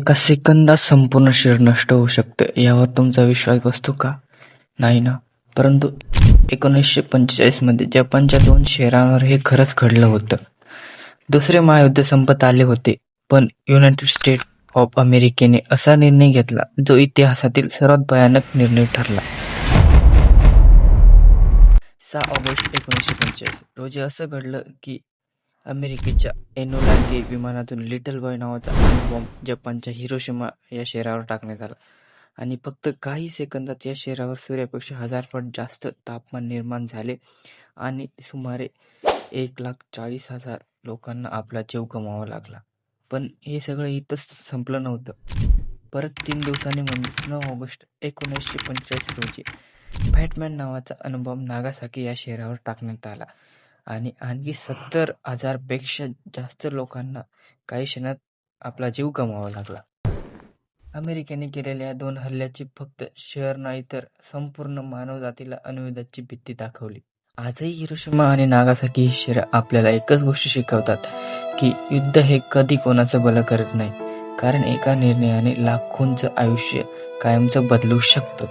एका सेकंदात संपूर्ण शहर नष्ट होऊ शकतं यावर तुमचा विश्वास बसतो का? नाही ना. परंतु 1945 मध्ये जपानच्या 2 शहरांवर हे खरंच घडलं होतं. दुसरे महायुद्ध संपत आले होते, पण युनायटेड स्टेट्स ऑफ अमेरिकेने असा निर्णय घेतला जो इतिहासातील सर्वात भयानक निर्णय ठरला. 6 ऑगस्ट 1945 रोजी असं घडलं की अमेरिकेच्या एनोला गे विमानातून लिटल बॉय नावाचा अणुबॉम्ब जपानच्या हिरोशिमा या शहरावर टाकण्यात आला आणि फक्त काही सेकंदात या शहरावर सूर्यापेक्षा 1000 पट जास्त तापमान निर्माण झाले आणि सुमारे 1,40,000 लोकांना आपला जीव गमवावा लागला. पण हे सगळं इथंच संपलं नव्हतं. परत 3 दिवसांनी म्हणजेच 9 ऑगस्ट 1945 रोजी फॅटमॅन नावाचा अणुबॉम्ब नागासाकी या शहरावर टाकण्यात आला आणि आणखी 70,000 पेक्षा जास्त लोकांना काही क्षणात आपला जीव गमवावा लागला. अमेरिकेने केलेल्या या 2 हल्ल्याची फक्त शहर नाही तर संपूर्ण मानवजातीला अणुयुद्धाची भीती दाखवली. आजही हिरोशिमा आणि नागासाकी ही शहरं आपल्याला एकच गोष्ट शिकवतात की युद्ध हे कधी कोणाचं भलं करत नाही, कारण एका निर्णयाने लाखोंचं आयुष्य कायमचं बदलू शकतं.